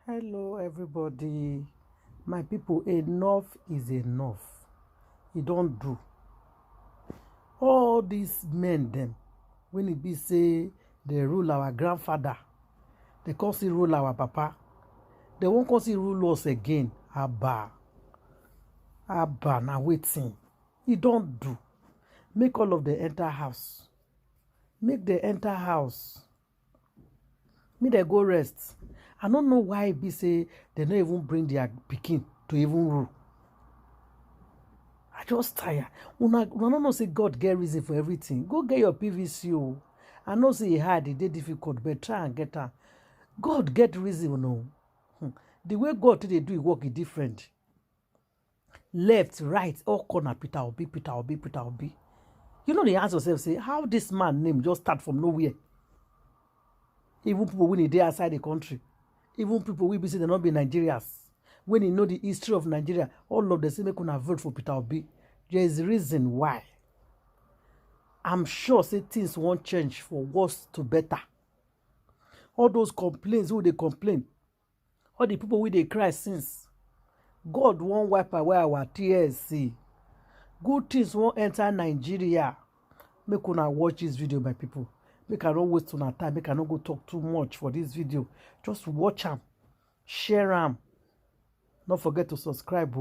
Hello everybody, my people. Enough is enough. You don't do all these men them when it be say they rule our grandfather, they can't see rule our papa, they won't come see rule us again. Abba now waiting. You don't do. Make all of them enter house. Make them enter house. Me they go rest. I don't know why be say they don't even bring their pikin to even rule. I just tired. Una don't know say God get reason for everything. Go get your PVC. I know say it hard, it difficult, but try and get her. God get reason, no. The way God they do it work is different. Left, right, all corner, Peter Obi. You know they ask yourself, say, how this man name just start from nowhere? Even people when they outside the country. Even people will be saying they not be Nigerians. When you know the history of Nigeria, all of them say make una vote for Peter Obi. There is a reason why. I'm sure say things won't change for worse to better. All those complaints, who they complain, all the people who they cry since, God won't wipe away our tears. See, good things won't enter Nigeria. Make una watch this video, my people. Make I not waste on time. Make I not go talk too much for this video. Just watch them, share them. Don't forget to subscribe.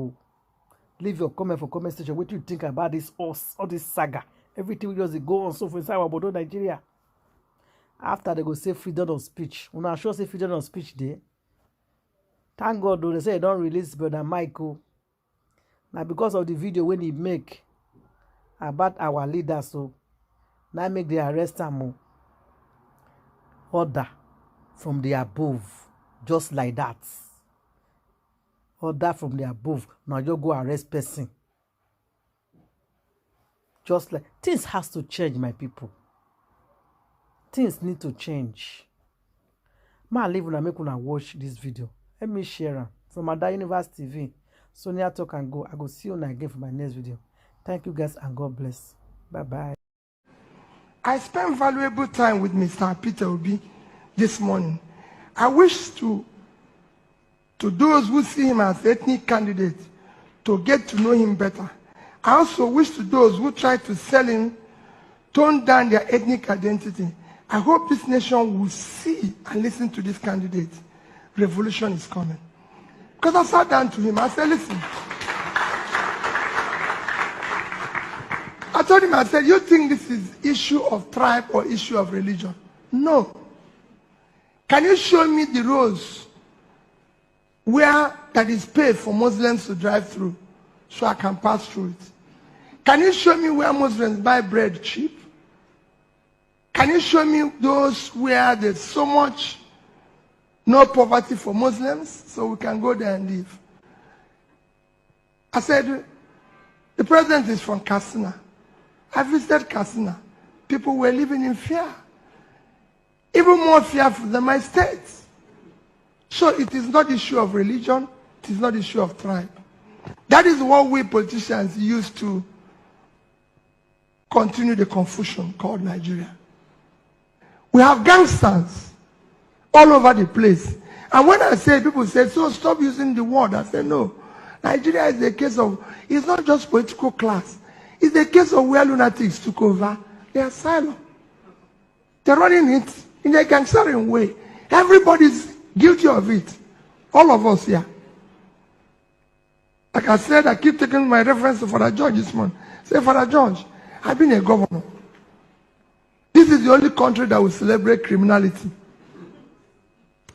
Leave your comment for comment section. What do you think about this all this saga? Everything we just go on so for inside about Nigeria. After they go say freedom of speech. When I sure say freedom of speech there. Thank God though, they say they don't release Brother Michael. Now because of the video when he make about our leader, so now make the arrest him. Order from the above, just like that. Order from the above. Now you go arrest person. Just like things has to change, my people. Things need to change. Ma leave una make una watch this video. Let me share them from Ada Universe TV. Sonia Talk and Go. I go see you again for my next video. Thank you guys and God bless. Bye bye. I spent valuable time with Mr. Peter Obi this morning. I wish to those who see him as ethnic candidate to get to know him better. I also wish to those who try to sell him, tone down their ethnic identity. I hope this nation will see and listen to this candidate. Revolution is coming. Because I sat down to him, I said, listen. I told him, I said, you think this is issue of tribe or issue of religion? No. Can you show me the roads where that is paid for Muslims to drive through so I can pass through it? Can you show me where Muslims buy bread cheap? Can you show me those where there's so much no poverty for Muslims so we can go there and live? I said, the president is from Katsina. I visited Katsina. People were living in fear. Even more fearful than my state. So it is not issue of religion. It is not issue of tribe. That is what we politicians use to continue the confusion called Nigeria. We have gangsters all over the place. And when I say, people say, so stop using the word. I say, no. Nigeria is a case of, it's not just political class. It's the case of where lunatics took over the asylum. They're running it in a gangstering way. Everybody's guilty of it. All of us here. Like I said, I keep taking my reference to Father George this morning. Say, Father George, I've been a governor. This is the only country that will celebrate criminality.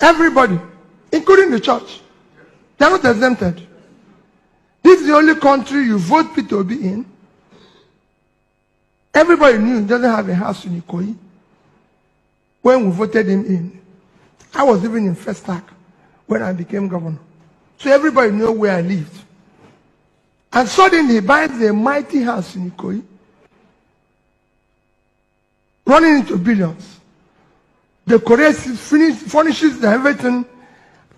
Everybody, including the church. They're not exempted. This is the only country you vote Peter Obi in. Everybody knew he doesn't have a house in Ikoyi. When we voted him in, I was even in first stack when I became governor. So everybody knew where I lived. And suddenly he buys a mighty house in Ikoyi, running into billions. Decorates, furnishes everything,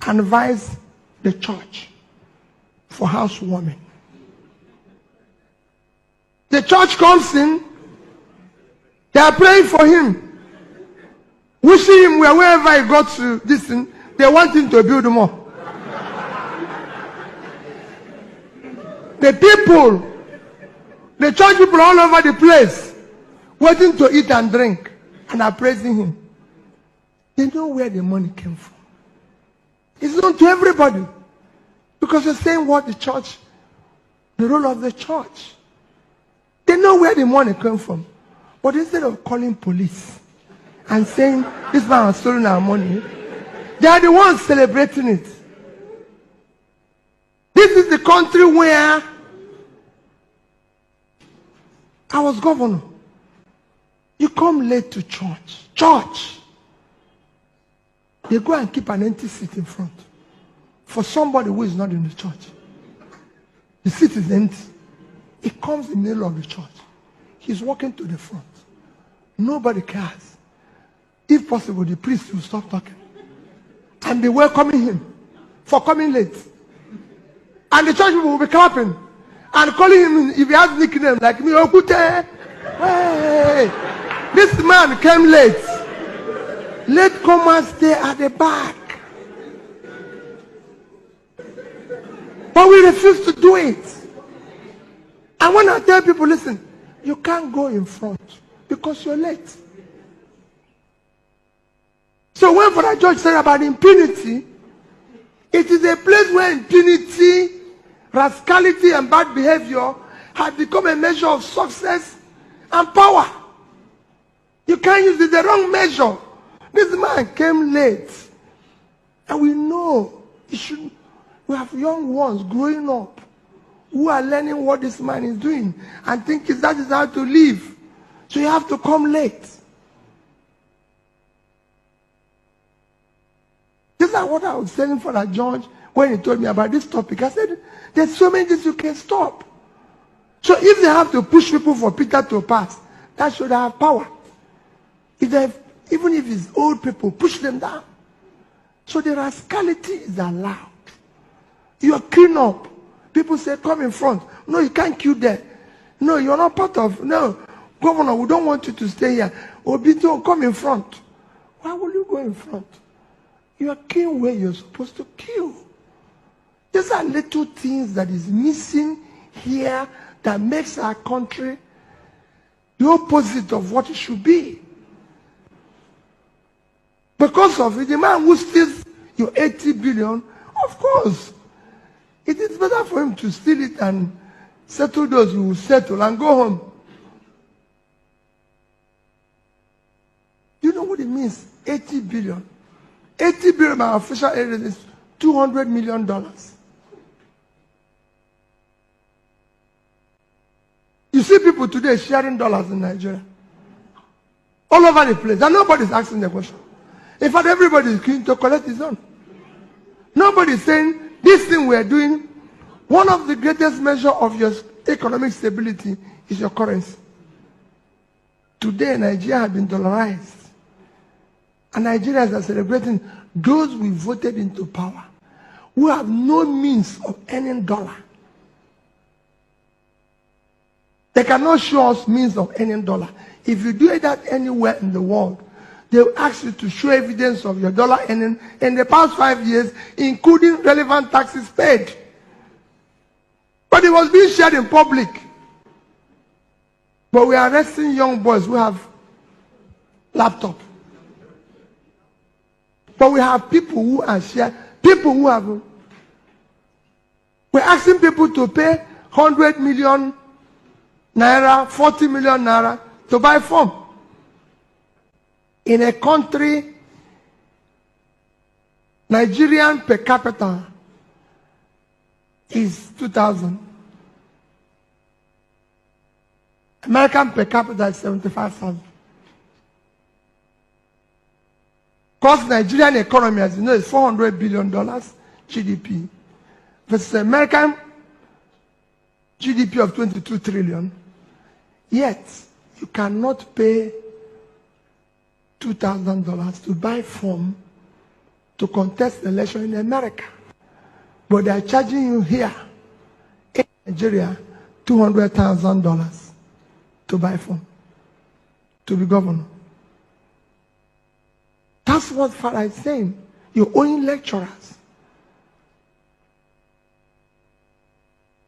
and invites the church for housewarming. The church comes in. They are praying for him. Wishing him wherever he got to this thing, they want him to build more. The people, the church people all over the place, waiting to eat and drink, and are praising him. They know where the money came from. It's known to everybody. Because you're saying what the church, the role of the church. They know where the money came from. But instead of calling police and saying, this man has stolen our money, they are the ones celebrating it. This is the country where I was governor. You come late to church. Church. They go and keep an empty seat in front for somebody who is not in the church. The seat is empty. He comes in the middle of the church. He's walking to the front. Nobody cares. If possible, the priest will stop talking and be welcoming him for coming late. And the church people will be clapping and calling him, if he has nickname like me, Okute. Hey, this man came late. Let comers stay at the back. But we refuse to do it. And when I tell people, listen, you can't go in front because you're late. So when Father George said about impunity, it is a place where impunity, rascality, and bad behavior have become a measure of success and power. You can't use it the wrong measure. This man came late. And we know it should. We have young ones growing up who are learning what this man is doing and think that is how to live. So you have to come late. This is what I was telling Father George when he told me about this topic. I said, there's so many things you can stop. So if they have to push people for Peter to pass, that should have power. If they have, even if it's old people, push them down. So the rascality is allowed. You are clean up. People say, come in front. No, you can't queue there. No, you're not part of. No, Governor, we don't want you to stay here. Obito, come in front. Why will you go in front? You are queuing where you're supposed to queue. These are little things that is missing here that makes our country the opposite of what it should be. Because of it, the man who steals your 80 billion, of course, it is better for him to steal it and settle those who will settle and go home. You know what it means? 80 billion. 80 billion by official area is $200 million. You see people today sharing dollars in Nigeria. All over the place. And nobody's asking the question. In fact, everybody is keen to collect his own. Nobody is saying, this thing we are doing, one of the greatest measures of your economic stability is your currency. Today, Nigeria has been dollarized. And Nigerians are celebrating those we voted into power who have no means of earning dollar. They cannot show us means of earning dollar. If you do that anywhere in the world, they will ask you to show evidence of your dollar earning in the past 5 years, including relevant taxes paid. But it was being shared in public. But we are arresting young boys who have laptop. But we have people who are sharing, people who have. We're asking people to pay 100 million naira, 40 million naira to buy form. In a country, Nigerian per capita is 2,000. American per capita is 75,000. Because Nigerian economy, as you know, is $400 billion GDP versus American GDP of 22 trillion. Yet, you cannot pay $2,000 to buy form to contest the election in America. But they are charging you here in Nigeria $200,000 to buy form, to be governor. That's what Father is saying. You're owing lecturers.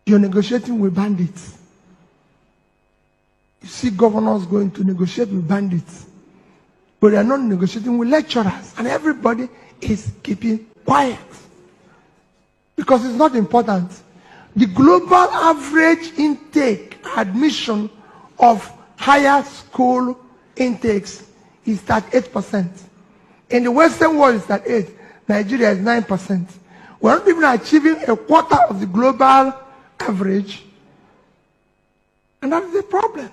You're negotiating with bandits. You see governors going to negotiate with bandits, but they are not negotiating with lecturers, and everybody is keeping quiet because it's not important. The global average intake admission of higher school intakes is 38%. In the Western world, it's at 8%. Nigeria is 9%. We're not even achieving a quarter of the global average, and that is the problem.